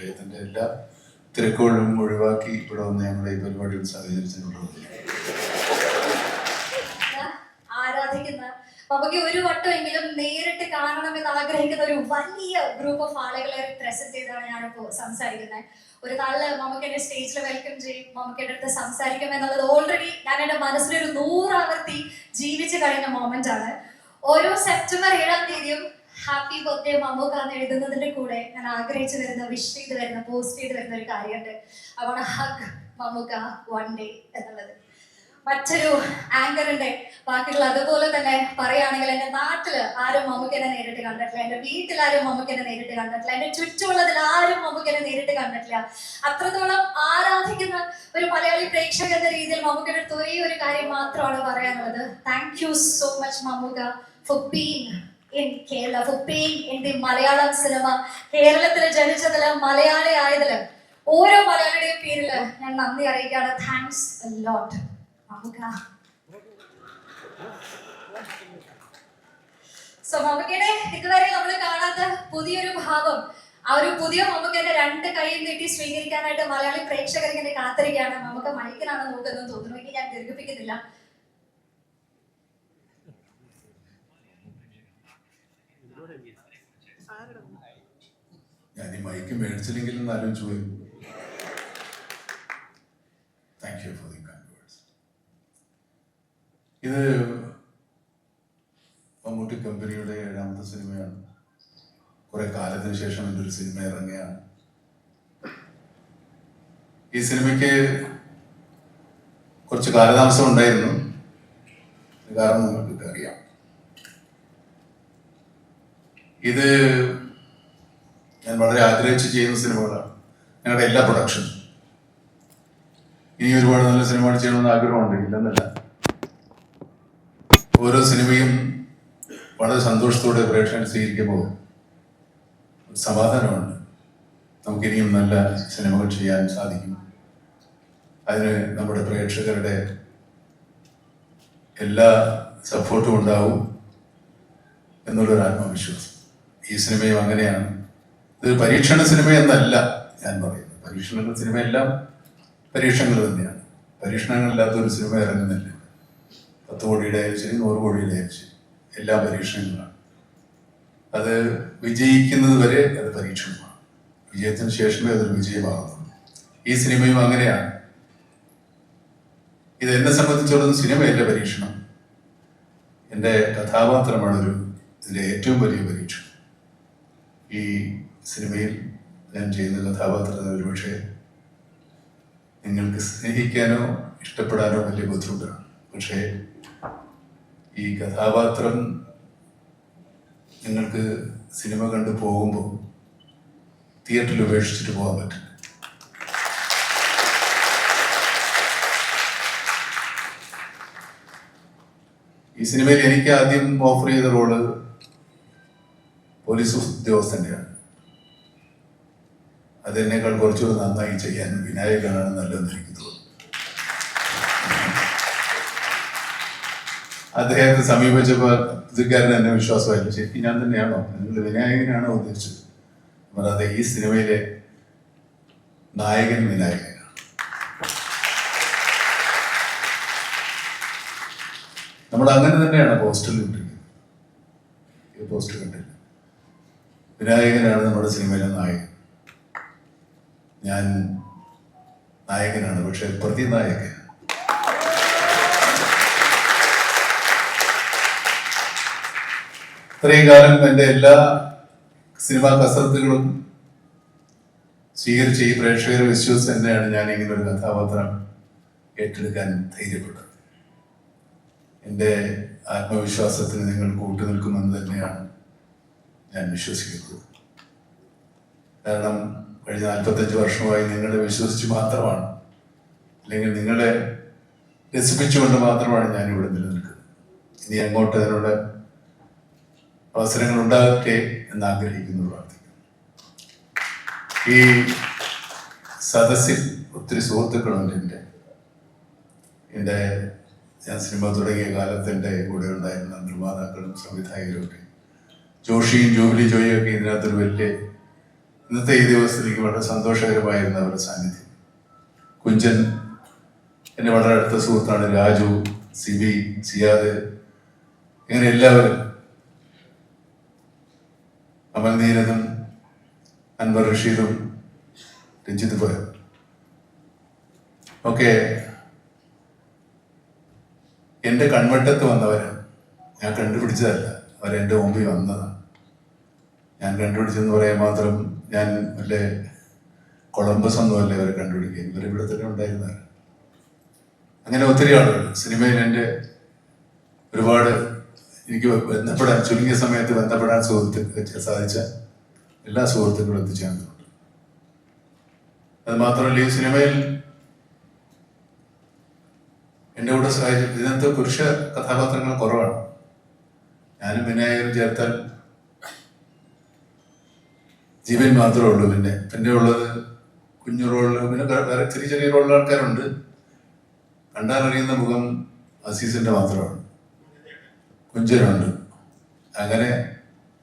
അദ്ദേഹത്തിൻ്റെ എല്ലാ തിരക്കുകളും ഒഴിവാക്കി ഇവിടെ വന്ന് ഞങ്ങളുടെ ഈ പരിപാടിയിൽ സഹകരിച്ചിട്ടുള്ളത്. ആരാധിക്കുന്ന നമുക്ക് ഒരു വട്ടമെങ്കിലും നേരിട്ട് കാണണമെന്ന് ആഗ്രഹിക്കുന്ന ഒരു വലിയ ഗ്രൂപ്പ് ഓഫ് ആളുകളെ പ്രസന്റ് ചെയ്താണ് ഞാനിപ്പോ സംസാരിക്കുന്നത്. ഒരു നാളില് മമ്മൂക്കനെ സ്റ്റേജിൽ വെൽക്കം ചെയ്യും, മമ്മൂക്കയുടെ അടുത്ത് സംസാരിക്കും എന്നുള്ളത് ഓൾറെഡി ഞാൻ എൻ്റെ മനസ്സിലൊരു 100 ആവർത്തി ജീവിച്ചു കഴിഞ്ഞ മൊമെന്റ് ആണ്. ഓരോ സെപ്റ്റംബർ 7-ാം തീയതിയും ഹാപ്പി ബർത്ത്ഡേ മമ്മൂക്ക എന്ന് എഴുതുന്നതിന്റെ കൂടെ ഞാൻ ആഗ്രഹിച്ചു വരുന്ന, വിഷ് ചെയ്ത് വരുന്ന, പോസ്റ്റ് ചെയ്ത് വരുന്ന ഒരു കാര്യമുണ്ട്. I want hug Mammukka one day എന്നുള്ളത്. മറ്റൊരു ആങ്കറിന്റെ വാക്കുകൾ അതുപോലെ തന്നെ പറയുകയാണെങ്കിൽ, എൻ്റെ നാട്ടില് ആരും മമ്മൂക്കനെ നേരിട്ട് കണ്ടിട്ടില്ല, എൻ്റെ വീട്ടിലാരും മമ്മൂക്കനെ നേരിട്ട് കണ്ടിട്ടില്ല, എൻ്റെ ചുറ്റുമുള്ളതിൽ ആരും മമ്മൂക്കനെ നേരിട്ട് കണ്ടിട്ടില്ല. അത്രത്തോളം ആരാധിക്കുന്ന ഒരു മലയാളി പ്രേക്ഷക എന്ന രീതിയിൽ മമ്മൂക്കയുടെ അടുത്ത് ഒരേ ഒരു കാര്യം മാത്രമാണ് പറയാനുള്ളത്. Thank you so much Mammukka for being in Kerala, for being in the Malayalam cinema. കേരളത്തിൽ ജനിച്ചതില്, മലയാളി ആയതില് ഓരോ മലയാളിയുടെയും പേരില് ഞാൻ നന്ദി അറിയിക്കുകയാണ്. Thanks a lot Mammukka. So മമ്മൂക്കയുടെ ഇതുവരെ നമ്മൾ കാണാത്ത പുതിയൊരു ഭാവം, ആ ഒരു പുതിയ മമ്മൂക്കയുടെ 2 കൈയും നീട്ടി സ്വീകരിക്കാനായിട്ട് മലയാളി പ്രേക്ഷകർ ഇങ്ങനെ കാത്തിരിക്കുകയാണ്. മമ്മൂക്ക മൈക്കിനാണ് നോക്കുന്നതെന്ന് തോന്നുന്നു. എനിക്ക് ഞാൻ ദീർഘിപ്പിക്കുന്നില്ല. ഞാൻ ഈ മൈക്ക് മേടിച്ചില്ലെങ്കിലും ആലോചിച്ചു പോയി. Thank you for the kind words. ഇത് മമ്മൂട്ടി കമ്പനിയുടെ 7ാമത്തെ സിനിമയാണ്. കുറെ കാലത്തിന് ശേഷം എൻ്റെ ഒരു സിനിമ ഇറങ്ങുകയാണ്. ഈ സിനിമയ്ക്ക് കുറച്ച് കാലതാമസം ഉണ്ടായിരുന്നു. കാരണം നിങ്ങൾക്ക് അറിയാം, ഇത് ഞാൻ വളരെ ആഗ്രഹിച്ച് ചെയ്യുന്ന സിനിമകളാണ്. ഞങ്ങളുടെ എല്ലാ പ്രൊഡക്ഷനും ഇനി ഒരുപാട് നല്ല സിനിമകൾ ചെയ്യണമെന്ന് ആഗ്രഹമുണ്ട്, ഇല്ലെന്നല്ല. ഓരോ സിനിമയും വളരെ സന്തോഷത്തോടെ പ്രേക്ഷകൻ സ്വീകരിക്കുമ്പോൾ സമാധാനമുണ്ട്. നമുക്കിനിയും നല്ല സിനിമകൾ ചെയ്യാൻ സാധിക്കും. അതിന് നമ്മുടെ പ്രേക്ഷകരുടെ എല്ലാ സപ്പോർട്ടും ഉണ്ടാവും എന്നുള്ളൊരു ആത്മവിശ്വാസം. ഈ സിനിമയും അങ്ങനെയാണ്. ഇത് പരീക്ഷണ സിനിമ എന്നല്ല ഞാൻ പറയുന്നത്. പരീക്ഷണ സിനിമയെല്ലാം പരീക്ഷണങ്ങൾ തന്നെയാണ്. പരീക്ഷണങ്ങളില്ലാത്തൊരു സിനിമ ഇറങ്ങുന്നില്ല. 10 കോടിയുടെ ആയാലും ശരി, 100 കോടിയുടെ ആയാലും ശരി, എല്ലാ പരീക്ഷണങ്ങളാണ്. അത് വിജയിക്കുന്നത് വരെ അത് പരീക്ഷണമാണ്. വിജയത്തിന് ശേഷമേ അതൊരു വിജയമാകുന്നുള്ളൂ. ഈ സിനിമയും അങ്ങനെയാണ്. ഇത് എന്നെ സംബന്ധിച്ചിടത്തോളം സിനിമയല്ല പരീക്ഷണം. എൻ്റെ കഥാപാത്രമാണ് ഇതിലെ ഏറ്റവും വലിയ പരീക്ഷണം. ഈ സിനിമയിൽ ഞാൻ ചെയ്യുന്ന കഥാപാത്രത്തെ ഒരുപക്ഷെ നിങ്ങൾക്ക് സ്നേഹിക്കാനോ ഇഷ്ടപ്പെടാനോ വലിയ ബുദ്ധിമുട്ടാണ്. പക്ഷേ ഈ കഥാപാത്രം നിങ്ങൾക്ക് സിനിമ കണ്ട് പോകുമ്പോൾ തിയേറ്ററിൽ ഉപേക്ഷിച്ചിട്ട് പോകാൻ പറ്റില്ല. ഈ സിനിമയിൽ എനിക്ക് ആദ്യം ഓഫർ ചെയ്ത റോള് പോലീസ് ഉദ്യോഗസ്ഥൻ്റെയാണ്. അതെന്നേക്കാൾ കുറച്ചുകൂടി നന്നായി ചെയ്യാൻ വിനായകനാണ് നല്ലതെന്ന് എനിക്ക് തോന്നുന്നു. അദ്ദേഹത്തെ സമീപിച്ചപ്പോൾ പുതുക്കാരന് എന്നെ വിശ്വാസമായില്ല. ശരിക്കും ഞാൻ തന്നെയാണോ, നിങ്ങൾ വിനായകനാണോ ഉദ്ദേശിച്ചത്? അതെ, ഈ സിനിമയിലെ നായകൻ വിനായകനാണ്. നമ്മൾ അങ്ങനെ തന്നെയാണ് പോസ്റ്ററിൽ ഇട്ടിരിക്കുന്നത്. ഈ പോസ്റ്റർ കണ്ടില്ല. വിനായകനാണ് നമ്മുടെ സിനിമയിലെ നായകൻ. ഞാൻ നായകനാണ്, പക്ഷെ പ്രതിനായകൻ. ഇത്രയും കാലം എൻ്റെ എല്ലാ സിനിമാ കസരത്തുകളും സ്വീകരിച്ച് ഈ പ്രേക്ഷകരെ വിശ്വസിച്ച് തന്നെയാണ് ഞാൻ ഇങ്ങനെ ഒരു കഥാപാത്രം ഏറ്റെടുക്കാൻ ധൈര്യപ്പെട്ടത്. എൻ്റെ ആത്മവിശ്വാസത്തിന് നിങ്ങൾ കൂട്ടുനിൽക്കുമെന്ന് തന്നെയാണ് ഞാൻ വിശ്വസിക്കുന്നത്. കാരണം കഴിഞ്ഞ 45 വർഷമായി നിങ്ങളെ വിശ്വസിച്ച് മാത്രമാണ്, അല്ലെങ്കിൽ നിങ്ങളെ രസിപ്പിച്ചുകൊണ്ട് മാത്രമാണ് ഞാനിവിടെ നിലനിൽക്കുന്നത്. ഇനി അങ്ങോട്ട് അതിനുള്ള അവസരങ്ങൾ ഉണ്ടാകട്ടെ എന്ന് ആഗ്രഹിക്കുന്നു, പ്രാർത്ഥിക്കുന്നു. ഈ സദസ്സിൽ ഒത്തിരി സുഹൃത്തുക്കളുണ്ട്. എൻ്റെ ഞാൻ സിനിമ തുടങ്ങിയ കാലത്ത് എൻ്റെ കൂടെ ഉണ്ടായിരുന്ന നിർമ്മാതാക്കളും സംവിധായകരും ഒക്കെ, ജോഷിയും ജോബിലി ജോയും ഒക്കെ ഇതിനകത്തൊരു വലിയ ഇന്നത്തെ ഈ ദിവസത്തിൽ എനിക്ക് വളരെ സന്തോഷകരമായിരുന്ന അവരുടെ സാന്നിധ്യം. കുഞ്ചൻ എൻ്റെ വളരെ അടുത്ത സുഹൃത്താണ്, രാജു, സിബി, സിയാദ്, ഇങ്ങനെ എല്ലാവരും, അമൽ നീരദും അൻവർ റഷീദും രഞ്ജിത്ത് പോയ ഒക്കെ എൻ്റെ കൺവട്ടത്ത് വന്നവരാണ്. ഞാൻ കണ്ടുപിടിച്ചതല്ല, അവരെൻ്റെ മുമ്പിൽ വന്നതാണ്. ഞാൻ കണ്ടുപിടിച്ചെന്ന് പറയാൻ മാത്രം ഞാൻ വല്ല കൊളംബസ് ഒന്നുമല്ല ഇവരെ കണ്ടുപിടിക്കുക, ഇവരിവിടെ തന്നെ ഉണ്ടായിരുന്നവർ. അങ്ങനെ ഒത്തിരി ആളുകൾ സിനിമയിൽ എൻ്റെ ഒരുപാട് എനിക്ക് ബന്ധപ്പെടാൻ, ചുരുങ്ങിയ സമയത്ത് ബന്ധപ്പെടാൻ സാധിച്ച എല്ലാ സുഹൃത്തുക്കളും എത്തിച്ചേർന്നിട്ടുണ്ട്. അത് മാത്രമല്ല, ഈ സിനിമയിൽ എൻ്റെ കൂടെ സഹായിച്ചു. ഇതിനകത്ത് പുരുഷ കഥാപാത്രങ്ങൾ കുറവാണ്. ഞാനും വിനായകനും ചേർത്താൽ ജീവൻ മാത്രമേ ഉള്ളൂ. പിന്നെ ഉള്ളത് കുഞ്ഞു റോളിൽ, പിന്നെ വേറെ ചെറിയ ചെറിയ റോളിൽ ആൾക്കാരുണ്ട്. കണ്ടാലറിയുന്ന മുഖം അസീസിന്റെ മാത്രമാണ്. കുഞ്ചനുണ്ട്. അങ്ങനെ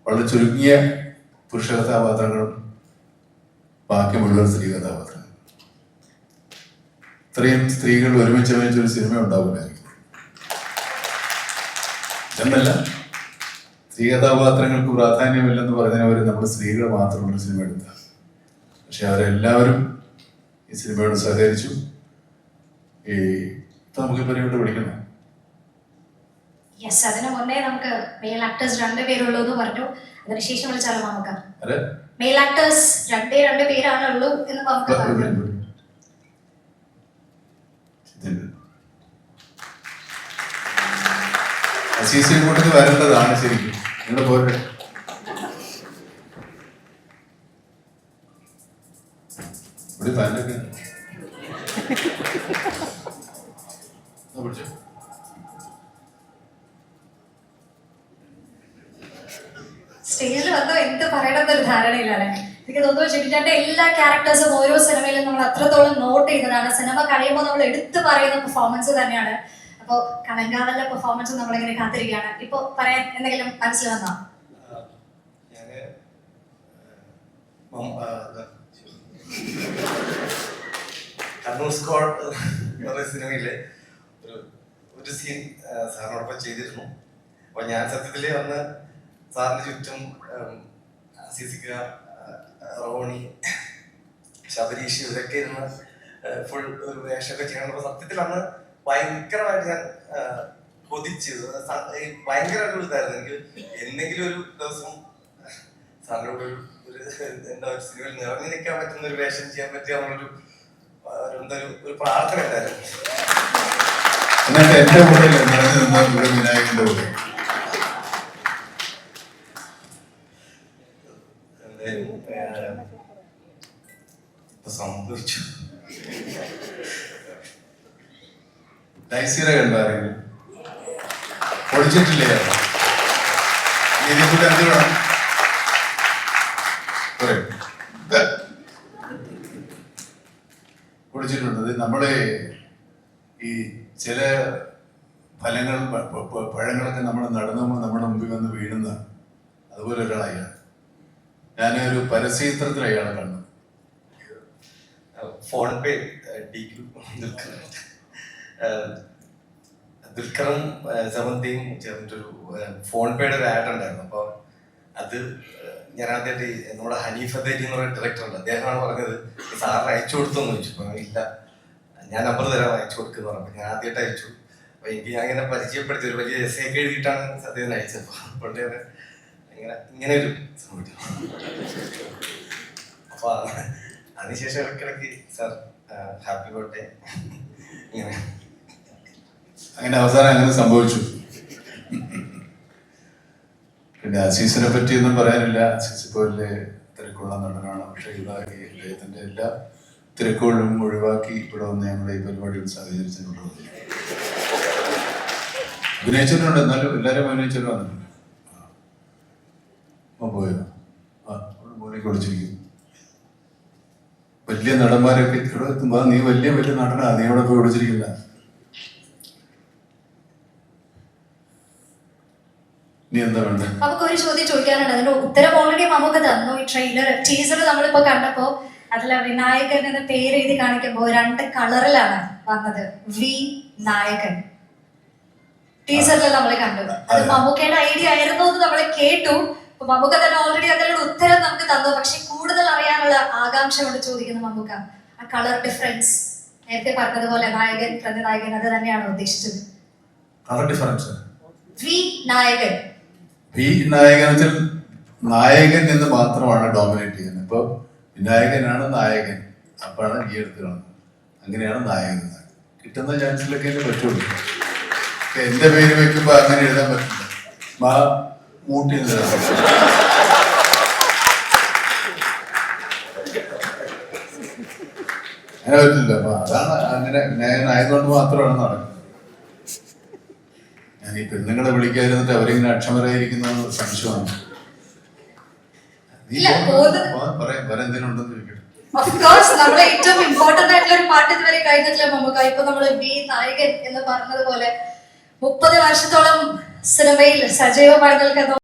വളരെ ചുരുങ്ങിയ പുരുഷ കഥാപാത്രങ്ങളും ബാക്കി മുഴുവൻ സ്ത്രീ കഥാപാത്രങ്ങൾ. ഇത്രയും സ്ത്രീകൾ ഒരുമിച്ച് ഒരു സിനിമ ഉണ്ടാവില്ലായിരിക്കും എന്നല്ല, സ്ത്രീ കഥാപാത്രങ്ങൾക്ക് പ്രാധാന്യമില്ലെന്ന് പറഞ്ഞവർ നമ്മൾ സ്ത്രീകൾ മാത്രമുള്ള സിനിമ എടുത്ത. പക്ഷെ അവരെല്ലാവരും ഈ സിനിമയോട് സഹകരിച്ചു. നമുക്കിപ്പോൾ ഇവിടെ വിളിക്കണം. യെസ്, അതിന് മുന്നേ നമുക്ക് മെയിൽ ആക്ടേഴ്സ് 2 പേരുള്ളൂ എന്ന് പറഞ്ഞു. അതിനുശേഷം വിളിച്ചാലോ നമുക്ക്? മെയിൽ ആക്ടേഴ്സ് 2 പേരാണുള്ളൂ എന്ന് നമുക്ക് പറഞ്ഞു. അസീസ് ഇങ്ങോട്ടേക്ക് വരേണ്ടതാണ് ശരിക്കും. നിങ്ങൾ പോരെ. ഇവിടെ പാൻറ്റൊക്കെ പിടിച്ചോ. സ്റ്റേജിൽ വന്നോ എന്ത് പറയണമെന്നൊരു ധാരണയിലാണ്. എനിക്ക് തോന്നുന്നു ജിബിന്റെ എല്ലാ ക്യാരക്ടേഴ്സും ഓരോ സിനിമയിലും നമ്മൾ അത്രത്തോളം നോട്ട് ചെയ്തതാണ്. സിനിമ കഴിയുമ്പോൾ നമ്മൾ എടുത്തു പറയുന്ന പെർഫോമൻസ് തന്നെയാണ്. അപ്പോൾ കണങ്കാവലിലെ പെർഫോമൻസ് നമ്മളിങ്ങനെ കാത്തിരിക്കുകയാണ്. ഇപ്പൊ പറയാൻ എന്തെങ്കിലും മനസ്സിൽ വന്നോ? കണ്ണൂർ സ്ക്വാഡ് എന്ന് പറയുന്ന സിനിമയിലെ ഒരു സീൻ സാറിനോടൊപ്പം ചെയ്തിരുന്നു. അപ്പൊ ഞാൻ സത്യത്തില് അന്ന് സാറിന് ചുറ്റും സിസിക, റോണി, ശബരീഷ് ഇവരൊക്കെ ഇരുന്ന് ഫുൾ ഒരു വേഷമൊക്കെ ചെയ്യണം. സത്യത്തിൽ അന്ന് ഭയങ്കരമായിട്ട് ഞാൻ കൊതിച്ചു. ഭയങ്കര ഒരു ഇതായിരുന്നു എനിക്ക്. എന്തെങ്കിലും ഒരു ദിവസം സാറിനോട് എന്താ ഒരു സിനിമയിൽ നിറഞ്ഞു നിൽക്കാൻ പറ്റുന്ന ഒരു വേഷം ചെയ്യാൻ പറ്റിയ നമ്മളൊരു ഒരു പ്രാർത്ഥന ഉണ്ടായിരുന്നു. എന്നിട്ട് എന്റെ കൂടെ വിനായകന്റെ കൂടെ സംഭവിച്ചു. നൈസീറ കണ്ടാരെങ്കിലും പൊളിച്ചിട്ടില്ലേ? ഇതിലൂടെ എന്തിനാണ് പൊളിച്ചിട്ടുണ്ട്. നമ്മളെ ഈ ചില ഫലങ്ങൾ, പഴങ്ങളൊക്കെ നമ്മൾ നടന്നുമ്പോൾ നമ്മുടെ മുമ്പിൽ വന്ന് വീഴുന്ന അതുപോലെ ഒരാളാണ്. ഞാനൊരു പരസ്യചിത്രത്തിൽ അയാളെ കണ്ടു. ഫോൺ പേ ദുൽഖറും സമന്തിയും ചേർന്നിട്ടൊരു ഫോൺ പേയുടെ ഒരു ആഡ് ഉണ്ടായിരുന്നു. അപ്പൊ അത് ഞാൻ ആദ്യമായിട്ട് നമ്മുടെ ഹനീഫ് അദേരി എന്ന് പറയുന്ന ഡയറക്ടർ ഉണ്ട്, അദ്ദേഹമാണ് പറഞ്ഞത് സാറിന് അയച്ചു കൊടുത്തോന്ന് ചോദിച്ചു. അപ്പൊ ഇല്ല, ഞാൻ നമ്പർ തരാം അയച്ചു കൊടുക്കുന്ന പറഞ്ഞു. ഞാൻ ആദ്യമായിട്ട് അയച്ചു. അപ്പൊ എനിക്ക് ഞാൻ ഇങ്ങനെ പരിചയപ്പെടുത്തി ഒരു വലിയ എസ് ഒക്കെ എഴുതിയിട്ടാണ് അദ്ദേഹത്തിന് അയച്ചത്. അപ്പോൾ ഇങ്ങനെ ഒരു സംഭവിച്ചു. അപ്പൊ അതിനുശേഷം ഇടയ്ക്കിടയ്ക്ക് സാർ ഹാപ്പി ബർത്ത്ഡേ ഇങ്ങനെ അങ്ങനെ അവസാനം അങ്ങനെ സംഭവിച്ചു. പിന്നെ അസീസിനെ പറ്റിയൊന്നും പറയാനില്ല. അസീസ് ഇപ്പോൾ വലിയ തിരക്കുള്ള നടനാണ്. പക്ഷെ ഇതാക്കി അദ്ദേഹത്തിന്റെ എല്ലാ തിരക്കുകളും ഒഴിവാക്കി ഇവിടെ വന്ന് ഞങ്ങളുടെ ഈ പരിപാടിയിൽ സഹകരിച്ചിട്ടുള്ളത്. അഭിനയിച്ചിട്ടുണ്ട്, എന്നാലും എല്ലാവരും അഭിനയിച്ചിട്ട് വന്നിട്ടുണ്ട്. പോയോ? മോനെ കുളിച്ചിരിക്കും. വലിയ നടന്മാരൊക്കെ ഇവിടെ എത്തുമ്പോ നീ വലിയ നടനാ, നീ ഇവിടെ പോയി വിളിച്ചിരിക്കില്ല. ഇനി എന്താ വേണ്ട? നമുക്ക് ഒരു ചോദ്യം ചോദിക്കാനുണ്ട്, അതിന്റെ ഉത്തരം ഓൾറെഡി നമുക്ക് തന്നു. ഈ ട്രെയിലർ ടീസർ നമ്മളിപ്പോ കണ്ടപ്പോ അതിൽ വിനായകൻ എന്ന പേര് എഴുതി കാണിക്കുമ്പോ 2 കളറിലാണ് വന്നത്, വി നായകൻ. ടീസറിൽ നമ്മൾ കണ്ടു. അത് മമ്മൂക്കയുടെ ഐഡിയ ആയിരുന്നു എന്ന് നമ്മൾ കേട്ടു. അപ്പൊ മമ്മൂക്ക തന്നെ ഓൾറെഡി അതിനുള്ള ഉത്തരം നമുക്ക് തന്നു. പക്ഷെ കൂടുതൽ അറിയാനുള്ള ആകാംക്ഷ കൊണ്ട് ചോദിക്കുന്നു മമ്മൂക്ക, ആ കളർ ഡിഫറൻസ് നേരത്തെ പറഞ്ഞതുപോലെ നായകൻ പ്രതിനായകൻ അത് തന്നെയാണ് ഉദ്ദേശിച്ചത്? കളർ ഡിഫറൻസ് വി നായകൻ. ഈ നായകൻ വെച്ചാൽ നായകൻ എന്ന് മാത്രമാണ് ഡോമിനേറ്റ് ചെയ്യുന്നത്. ഇപ്പൊ വിനായകനാണ് നായകൻ, അപ്പോഴാണ് ഈ എടുത്ത് കാണുന്നത്. അങ്ങനെയാണ് നായകൻ. കിട്ടുന്ന ചാൻസിലൊക്കെ എന്നെ പറ്റുള്ളൂ. എന്റെ പേര് വെക്കുമ്പോ അങ്ങനെ എഴുതാൻ പറ്റില്ല. മൂട്ടി അങ്ങനെ പറ്റില്ല. അപ്പൊ അതാണ് അങ്ങനെ വിനായകൻ ആയതുകൊണ്ട് മാത്രമാണ് നടക്കുന്നത്. ഞാൻ ഈ പെണ്ണുങ്ങളെ വിളിക്കാതിരുന്നിട്ട് അവരിങ്ങനെ അക്ഷമരായിരിക്കുന്ന സംശയമാണ്. പറയാം, വേറെ എന്തെങ്കിലും ഉണ്ടെന്ന് ചോദിക്കട്ടെ. ഓഫ് കോഴ്സ് നമ്മളെ ഏറ്റവും ഇമ്പോർട്ടന്റ് ആയിട്ടുള്ള ഒരു പാട്ട് ഇതുവരെ കഴിഞ്ഞിട്ടില്ല മമ്മൂക്ക. ഇപ്പൊ നമ്മള് വി നായകൻ എന്ന് പറഞ്ഞതുപോലെ 30 വർഷത്തോളം സിനിമയിൽ സജീവമായി നിൽക്കുന്ന